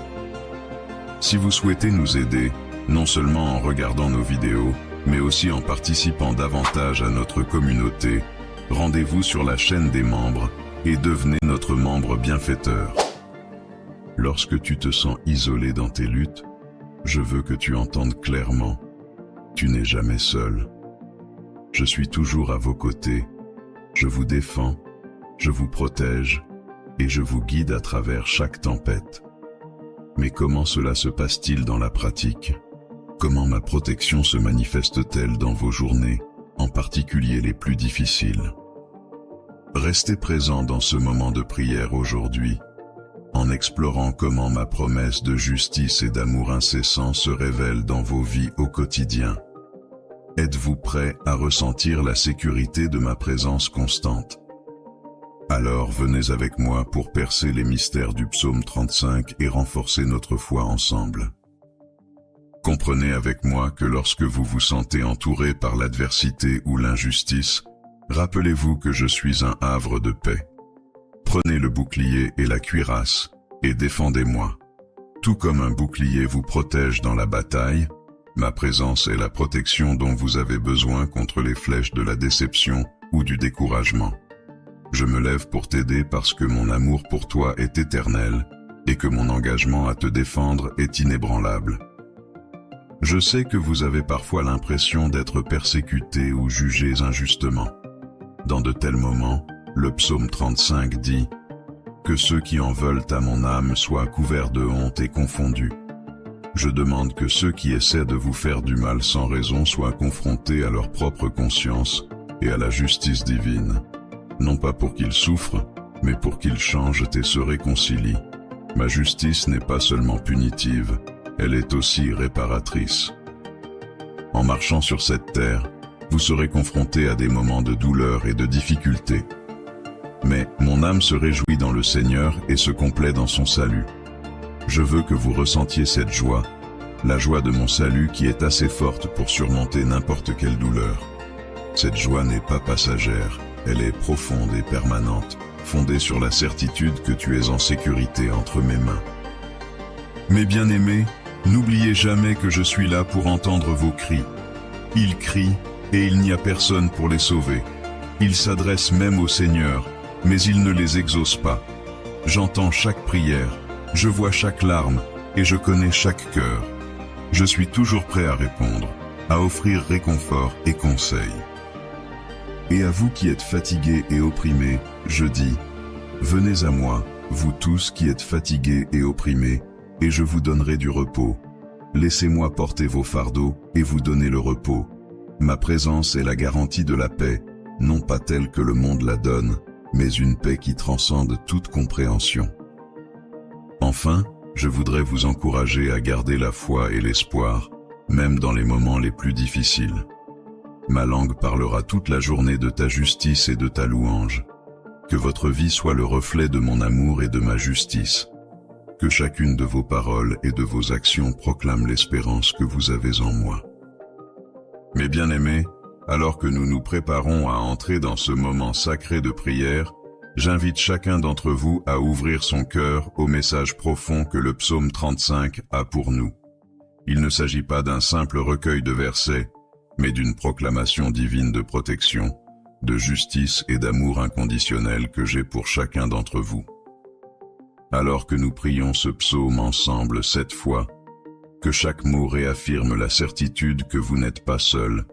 Speaker 1: Si vous souhaitez nous aider, non seulement en regardant nos vidéos, mais aussi en participant davantage à notre communauté, rendez-vous sur la chaîne des membres et devenez notre membre bienfaiteur. Lorsque tu te sens isolé dans tes luttes, je veux que tu entendes clairement, tu n'es jamais seul. Je suis toujours à vos côtés, je vous défends, je vous protège et je vous guide à travers chaque tempête. Mais comment cela se passe-t-il dans la pratique? Comment ma protection se manifeste-t-elle dans vos journées, en particulier les plus difficiles? Restez présent dans ce moment de prière aujourd'hui, en explorant comment ma promesse de justice et d'amour incessant se révèle dans vos vies au quotidien. Êtes-vous prêt à ressentir la sécurité de ma présence constante? Alors venez avec moi pour percer les mystères du psaume 35 et renforcer notre foi ensemble. Comprenez avec moi que lorsque vous vous sentez entouré par l'adversité ou l'injustice, rappelez-vous que je suis un havre de paix. Prenez le bouclier et la cuirasse, et défendez-moi. Tout comme un bouclier vous protège dans la bataille, ma présence est la protection dont vous avez besoin contre les flèches de la déception ou du découragement. Je me lève pour t'aider parce que mon amour pour toi est éternel, et que mon engagement à te défendre est inébranlable. Je sais que vous avez parfois l'impression d'être persécutés ou jugés injustement. Dans de tels moments, le psaume 35 dit « Que ceux qui en veulent à mon âme soient couverts de honte et confondus. Je demande que ceux qui essaient de vous faire du mal sans raison soient confrontés à leur propre conscience et à la justice divine. Non pas pour qu'ils souffrent, mais pour qu'ils changent et se réconcilient. Ma justice n'est pas seulement punitive, elle est aussi réparatrice. En marchant sur cette terre, vous serez confrontés à des moments de douleur et de difficulté. Mais mon âme se réjouit dans le Seigneur et se complaît dans son salut. Je veux que vous ressentiez cette joie, la joie de mon salut qui est assez forte pour surmonter n'importe quelle douleur. Cette joie n'est pas passagère, elle est profonde et permanente, fondée sur la certitude que tu es en sécurité entre mes mains. Mes bien-aimés, n'oubliez jamais que je suis là pour entendre vos cris. Ils crient et il n'y a personne pour les sauver. Ils s'adressent même au Seigneur, mais il ne les exauce pas. J'entends chaque prière, je vois chaque larme et je connais chaque cœur. Je suis toujours prêt à répondre, à offrir réconfort et conseil. Et à vous qui êtes fatigués et opprimés, je dis, venez à moi, vous tous qui êtes fatigués et opprimés, et je vous donnerai du repos. Laissez-moi porter vos fardeaux et vous donner le repos. Ma présence est la garantie de la paix, non pas telle que le monde la donne, mais une paix qui transcende toute compréhension. Enfin, je voudrais vous encourager à garder la foi et l'espoir, même dans les moments les plus difficiles. Ma langue parlera toute la journée de ta justice et de ta louange. Que votre vie soit le reflet de mon amour et de ma justice. Que chacune de vos paroles et de vos actions proclame l'espérance que vous avez en moi. Mes bien-aimés, alors que nous nous préparons à entrer dans ce moment sacré de prière, j'invite chacun d'entre vous à ouvrir son cœur au message profond que le psaume 35 a pour nous. Il ne s'agit pas d'un simple recueil de versets, mais d'une proclamation divine de protection, de justice et d'amour inconditionnel que j'ai pour chacun d'entre vous. Alors que nous prions ce psaume ensemble cette fois, que chaque mot réaffirme la certitude que vous n'êtes pas seul,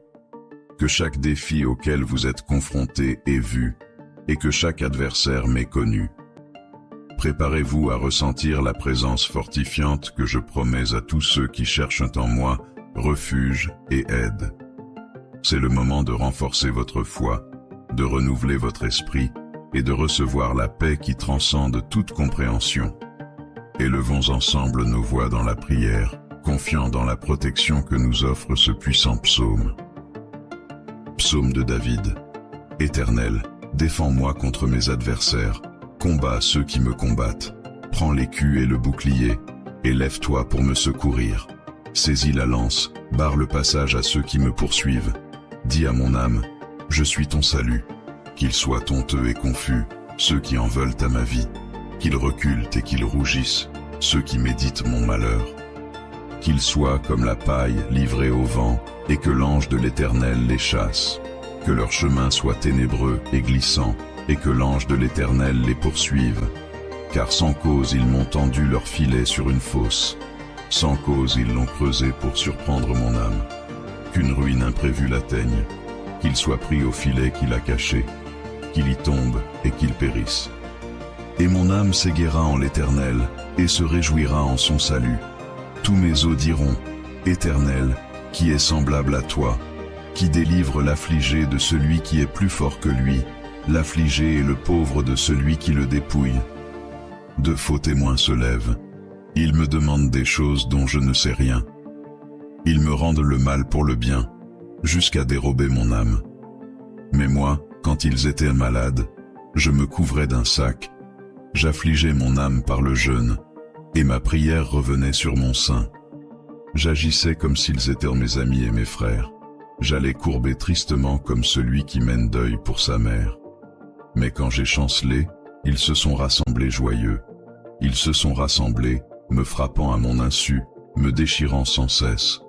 Speaker 1: que chaque défi auquel vous êtes confrontés est vu, et que chaque adversaire m'est connu. Préparez-vous à ressentir la présence fortifiante que je promets à tous ceux qui cherchent en moi refuge et aide. C'est le moment de renforcer votre foi, de renouveler votre esprit et de recevoir la paix qui transcende toute compréhension. Élevons ensemble nos voix dans la prière, confiants dans la protection que nous offre ce puissant psaume. Psaume de David. Éternel, défends-moi contre mes adversaires, combats ceux qui me combattent. Prends l'écu et le bouclier, et lève-toi pour me secourir. Saisis la lance, barre le passage à ceux qui me poursuivent. Dis à mon âme, je suis ton salut. Qu'ils soient honteux et confus, ceux qui en veulent à ma vie. Qu'ils reculent et qu'ils rougissent, ceux qui méditent mon malheur. Qu'ils soient comme la paille livrée au vent, et que l'ange de l'Éternel les chasse. Que leur chemin soit ténébreux et glissant, et que l'ange de l'Éternel les poursuive. Car sans cause ils m'ont tendu leur filet sur une fosse. Sans cause ils l'ont creusé pour surprendre mon âme. Qu'une ruine imprévue l'atteigne, qu'il soit pris au filet qu'il a caché, qu'il y tombe et qu'il périsse. Et mon âme s'égaira en l'Éternel, et se réjouira en son salut. Tous mes os diront, Éternel, qui est semblable à toi, qui délivre l'affligé de celui qui est plus fort que lui, l'affligé et le pauvre de celui qui le dépouille. De faux témoins se lèvent. Ils me demandent des choses dont je ne sais rien. Ils me rendent le mal pour le bien, jusqu'à dérober mon âme. Mais moi, quand ils étaient malades, je me couvrais d'un sac. J'affligeais mon âme par le jeûne, et ma prière revenait sur mon sein. J'agissais comme s'ils étaient mes amis et mes frères. J'allais courber tristement comme celui qui mène deuil pour sa mère. Mais quand j'ai chancelé, ils se sont rassemblés joyeux. Ils se sont rassemblés, me frappant à mon insu, me déchirant sans cesse.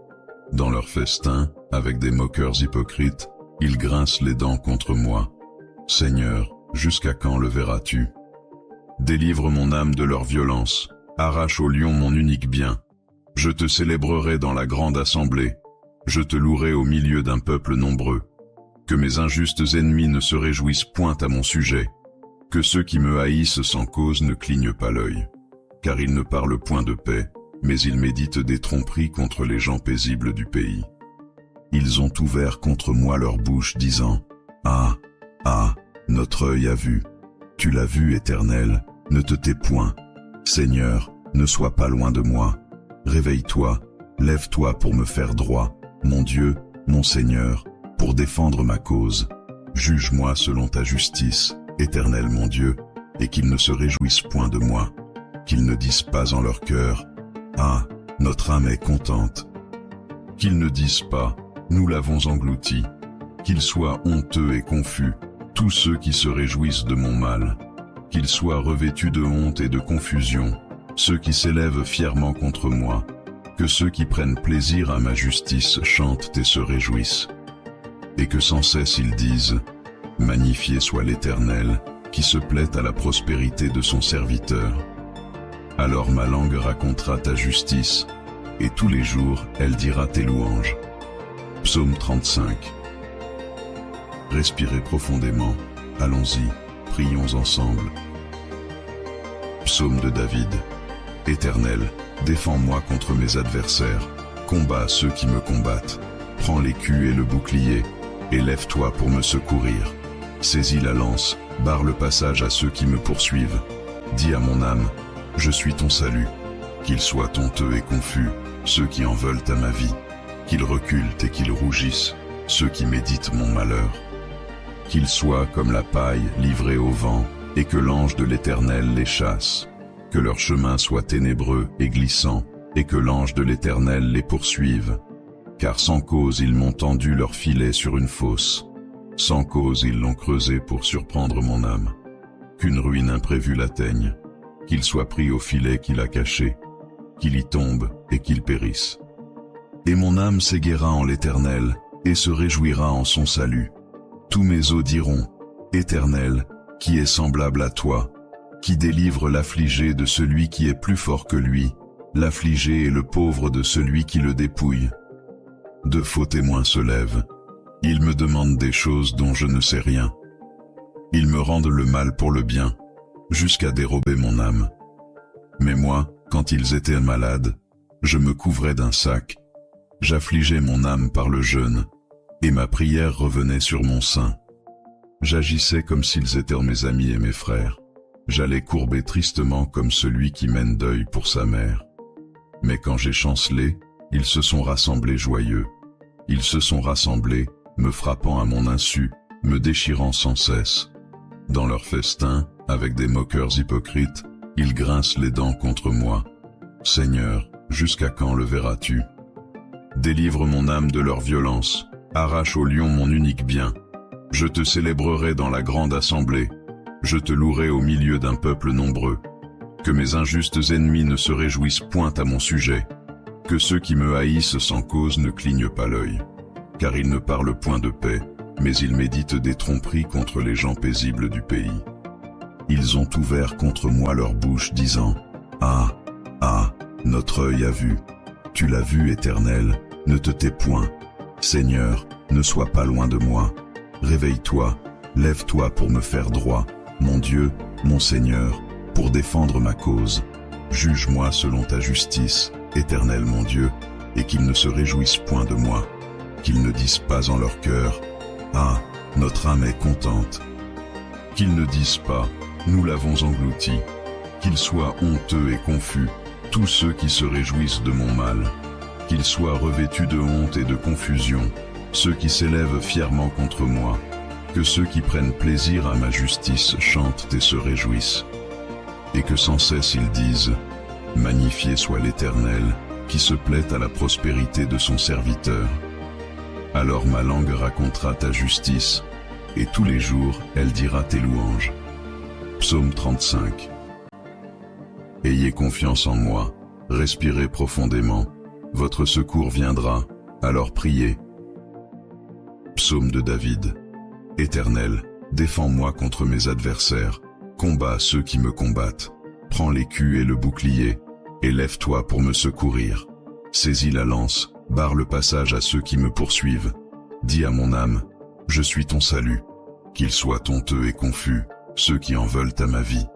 Speaker 1: Dans leur festin, avec des moqueurs hypocrites, ils grincent les dents contre moi. Seigneur, jusqu'à quand le verras-tu? Délivre mon âme de leur violence, arrache au lion mon unique bien. Je te célébrerai dans la grande assemblée, je te louerai au milieu d'un peuple nombreux. Que mes injustes ennemis ne se réjouissent point à mon sujet, que ceux qui me haïssent sans cause ne clignent pas l'œil. Car ils ne parlent point de paix, mais ils méditent des tromperies contre les gens paisibles du pays. Ils ont ouvert contre moi leur bouche, disant, Ah, ah, notre œil a vu. Tu l'as vu, Éternel, ne te tais point. Seigneur, ne sois pas loin de moi. Réveille-toi, lève-toi pour me faire droit, mon Dieu, mon Seigneur, pour défendre ma cause. Juge-moi selon ta justice, Éternel mon Dieu, et qu'ils ne se réjouissent point de moi, qu'ils ne disent pas en leur cœur, Ah, notre âme est contente. Qu'ils ne disent pas, Nous l'avons englouti, qu'ils soient honteux et confus, tous ceux qui se réjouissent de mon mal, qu'ils soient revêtus de honte et de confusion, ceux qui s'élèvent fièrement contre moi, que ceux qui prennent plaisir à ma justice chantent et se réjouissent. Et que sans cesse ils disent, Magnifié soit l'Éternel, qui se plaît à la prospérité de son serviteur. Alors ma langue racontera ta justice, et tous les jours elle dira tes louanges. Psaume 35. Respirez profondément, allons-y, prions ensemble. Psaume de David. Éternel, défends-moi contre mes adversaires, combats ceux qui me combattent. Prends l'écu et le bouclier, et lève-toi pour me secourir. Saisis la lance, barre le passage à ceux qui me poursuivent. Dis à mon âme, je suis ton salut. Qu'ils soient honteux et confus, ceux qui en veulent à ma vie. Qu'ils reculent et qu'ils rougissent, ceux qui méditent mon malheur. Qu'ils soient comme la paille livrée au vent, et que l'ange de l'Éternel les chasse. Que leur chemin soit ténébreux et glissant, et que l'ange de l'Éternel les poursuive. Car sans cause ils m'ont tendu leur filet sur une fosse. Sans cause ils l'ont creusé pour surprendre mon âme. Qu'une ruine imprévue l'atteigne, qu'il soit pris au filet qu'il a caché, qu'il y tombe et qu'il périsse. Et mon âme s'égaira en l'Éternel, et se réjouira en son salut. Tous mes os diront, Éternel, qui est semblable à toi, qui délivre l'affligé de celui qui est plus fort que lui, l'affligé et le pauvre de celui qui le dépouille. De faux témoins se lèvent. Ils me demandent des choses dont je ne sais rien. Ils me rendent le mal pour le bien, jusqu'à dérober mon âme. Mais moi, quand ils étaient malades, je me couvrais d'un sac. J'affligeais mon âme par le jeûne, et ma prière revenait sur mon sein. J'agissais comme s'ils étaient mes amis et mes frères. J'allais courber tristement comme celui qui mène deuil pour sa mère. Mais quand j'ai chancelé, ils se sont rassemblés joyeux. Ils se sont rassemblés, me frappant à mon insu, me déchirant sans cesse. Dans leur festin, avec des moqueurs hypocrites, ils grincent les dents contre moi. Seigneur, jusqu'à quand le verras-tu? Délivre mon âme de leur violence, arrache au lion mon unique bien. Je te célébrerai dans la grande assemblée, je te louerai au milieu d'un peuple nombreux. Que mes injustes ennemis ne se réjouissent point à mon sujet, que ceux qui me haïssent sans cause ne clignent pas l'œil. Car ils ne parlent point de paix, mais ils méditent des tromperies contre les gens paisibles du pays. Ils ont ouvert contre moi leur bouche, disant, Ah, ah, notre œil a vu. Tu l'as vu, Éternel, ne te tais point. Seigneur, ne sois pas loin de moi. Réveille-toi, lève-toi pour me faire droit, mon Dieu, mon Seigneur, pour défendre ma cause. Juge-moi selon ta justice, Éternel mon Dieu, et qu'ils ne se réjouissent point de moi, qu'ils ne disent pas en leur cœur, « Ah, notre âme est contente », qu'ils ne disent pas, « Nous l'avons englouti », qu'ils soient honteux et confus, tous ceux qui se réjouissent de mon mal, qu'ils soient revêtus de honte et de confusion, ceux qui s'élèvent fièrement contre moi, que ceux qui prennent plaisir à ma justice chantent et se réjouissent, et que sans cesse ils disent, « Magnifié soit l'Éternel, qui se plaît à la prospérité de son serviteur. » Alors ma langue racontera ta justice, et tous les jours elle dira tes louanges. Psaume 35. Ayez confiance en moi, respirez profondément, votre secours viendra, alors priez. Psaume de David. Éternel, défends-moi contre mes adversaires, combats ceux qui me combattent, prends l'écu et le bouclier, et lève-toi pour me secourir. Saisis la lance, barre le passage à ceux qui me poursuivent. Dis à mon âme, je suis ton salut. Qu'ils soient honteux et confus, ceux qui en veulent à ma vie.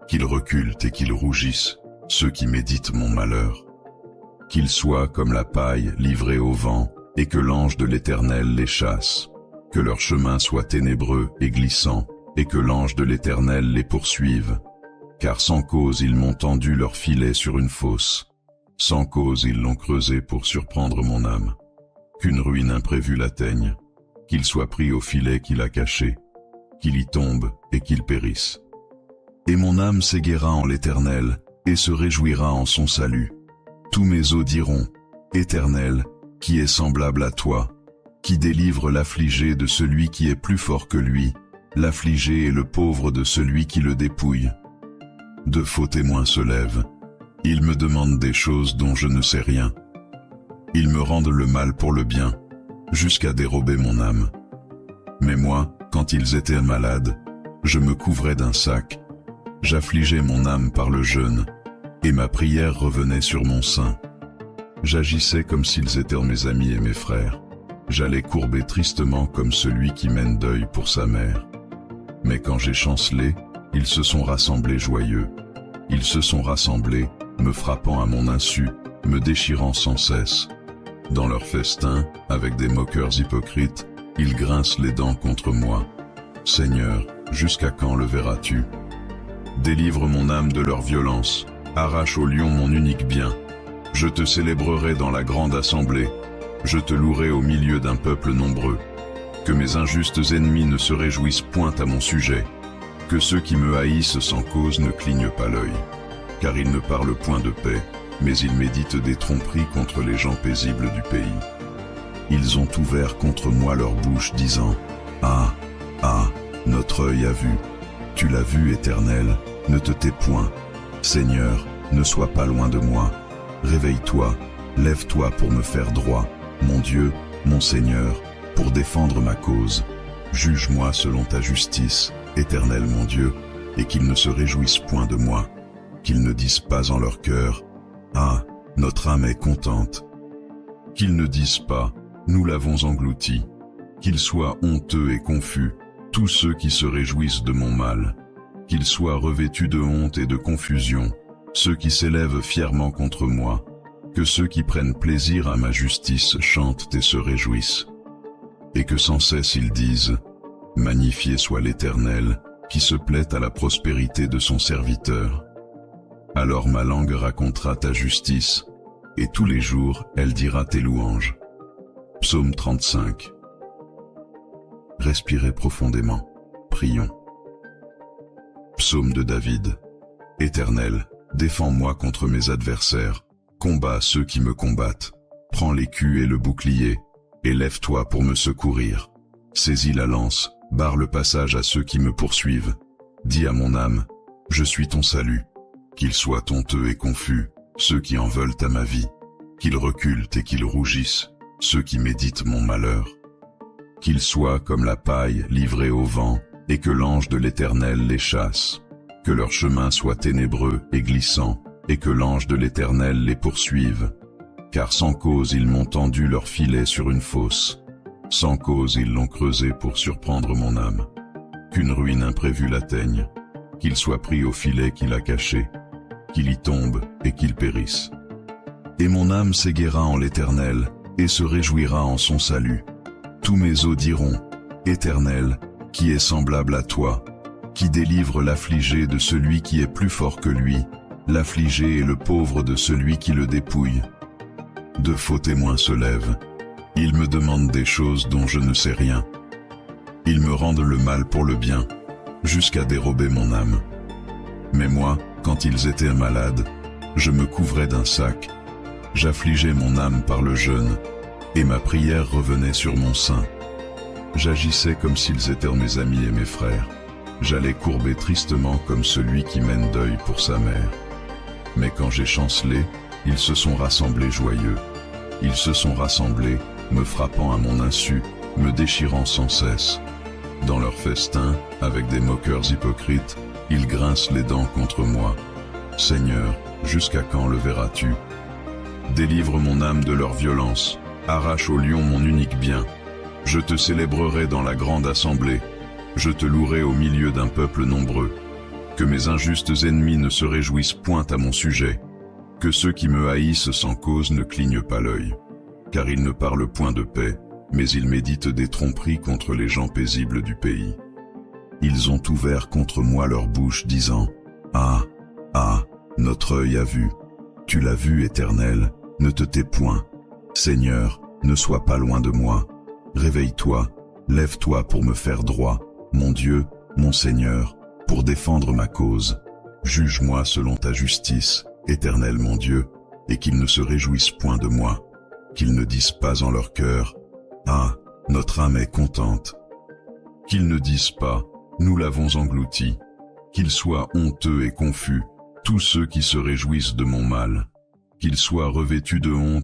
Speaker 1: Qu'ils reculent et qu'ils rougissent, ceux qui méditent mon malheur. Qu'ils soient comme la paille livrée au vent, et que l'ange de l'Éternel les chasse. Que leur chemin soit ténébreux et glissant, et que l'ange de l'Éternel les poursuive. Car sans cause ils m'ont tendu leur filet sur une fosse. Sans cause ils l'ont creusé pour surprendre mon âme. Qu'une ruine imprévue l'atteigne, qu'il soit pris au filet qu'il a caché, qu'il y tombe et qu'il périsse. Et mon âme s'égaira en l'Éternel, et se réjouira en son salut. Tous mes os diront, Éternel, qui est semblable à toi, qui délivre l'affligé de celui qui est plus fort que lui, l'affligé et le pauvre de celui qui le dépouille. De faux témoins se lèvent. Ils me demandent des choses dont je ne sais rien. Ils me rendent le mal pour le bien, jusqu'à dérober mon âme. Mais moi, quand ils étaient malades, je me couvrais d'un sac. J'affligeais mon âme par le jeûne, et ma prière revenait sur mon sein. J'agissais comme s'ils étaient mes amis et mes frères. J'allais courber tristement comme celui qui mène deuil pour sa mère. Mais quand j'ai chancelé, ils se sont rassemblés joyeux. Ils se sont rassemblés, me frappant à mon insu, me déchirant sans cesse. Dans leur festin, avec des moqueurs hypocrites, ils grincent les dents contre moi. Seigneur, jusqu'à quand le verras-tu? Délivre mon âme de leur violence, arrache au lion mon unique bien. Je te célébrerai dans la grande assemblée, je te louerai au milieu d'un peuple nombreux. Que mes injustes ennemis ne se réjouissent point à mon sujet, que ceux qui me haïssent sans cause ne clignent pas l'œil, car ils ne parlent point de paix, mais ils méditent des tromperies contre les gens paisibles du pays. Ils ont ouvert contre moi leur bouche, disant, « Ah, ah, notre œil a vu. Tu l'as vu, Éternel, ne te tais point. Seigneur, ne sois pas loin de moi. Réveille-toi, lève-toi pour me faire droit, mon Dieu, mon Seigneur, pour défendre ma cause. Juge-moi selon ta justice, Éternel mon Dieu, et qu'ils ne se réjouissent point de moi, qu'ils ne disent pas en leur cœur, « Ah, notre âme est contente », qu'ils ne disent pas, « Nous l'avons englouti », qu'ils soient honteux et confus, tous ceux qui se réjouissent de mon mal, qu'ils soient revêtus de honte et de confusion, ceux qui s'élèvent fièrement contre moi, que ceux qui prennent plaisir à ma justice chantent et se réjouissent, et que sans cesse ils disent, « Magnifié soit l'Éternel, qui se plaît à la prospérité de son serviteur. » Alors ma langue racontera ta justice, et tous les jours elle dira tes louanges. Psaume 35. Respirez profondément, prions. Psaume de David. Éternel, défends-moi contre mes adversaires, combats ceux qui me combattent, prends l'écu et le bouclier, et lève-toi pour me secourir. Saisis la lance, barre le passage à ceux qui me poursuivent. Dis à mon âme, je suis ton salut. Qu'ils soient honteux et confus, ceux qui en veulent à ma vie. Qu'ils reculent et qu'ils rougissent, ceux qui méditent mon malheur. Qu'ils soient comme la paille livrée au vent, et que l'ange de l'Éternel les chasse. Que leur chemin soit ténébreux et glissant, et que l'ange de l'Éternel les poursuive. Car sans cause ils m'ont tendu leur filet sur une fosse. Sans cause ils l'ont creusé pour surprendre mon âme. Qu'une ruine imprévue l'atteigne, qu'il soit pris au filet qu'il a caché, qu'il y tombe et qu'il périsse. Et mon âme s'éguera en l'Éternel, et se réjouira en son salut. Tous mes os diront, Éternel, qui est semblable à toi, qui délivre l'affligé de celui qui est plus fort que lui, l'affligé et le pauvre de celui qui le dépouille. De faux témoins se lèvent. Ils me demandent des choses dont je ne sais rien. Ils me rendent le mal pour le bien, jusqu'à dérober mon âme. Mais moi, quand ils étaient malades, je me couvrais d'un sac. J'affligeais mon âme par le jeûne, et ma prière revenait sur mon sein. J'agissais comme s'ils étaient mes amis et mes frères. J'allais courber tristement comme celui qui mène deuil pour sa mère. Mais quand j'ai chancelé, ils se sont rassemblés joyeux. Ils se sont rassemblés, me frappant à mon insu, me déchirant sans cesse. Dans leur festin, avec des moqueurs hypocrites, ils grincent les dents contre moi. Seigneur, jusqu'à quand le verras-tu? Délivre mon âme de leur violence, arrache au lion mon unique bien. Je te célébrerai dans la grande assemblée, je te louerai au milieu d'un peuple nombreux. Que mes injustes ennemis ne se réjouissent point à mon sujet, que ceux qui me haïssent sans cause ne clignent pas l'œil. Car ils ne parlent point de paix, mais ils méditent des tromperies contre les gens paisibles du pays. Ils ont ouvert contre moi leur bouche, disant, « Ah, ah, notre œil a vu. Tu l'as vu, Éternel, ne te tais point. Seigneur, ne sois pas loin de moi. Réveille-toi, lève-toi pour me faire droit, mon Dieu, mon Seigneur, pour défendre ma cause. Juge-moi selon ta justice, Éternel mon Dieu, et qu'ils ne se réjouissent point de moi, qu'ils ne disent pas en leur cœur, « Ah, notre âme est contente. » Qu'ils ne disent pas, « Nous l'avons englouti. » Qu'ils soient honteux et confus, tous ceux qui se réjouissent de mon mal. Qu'ils soient revêtus de honte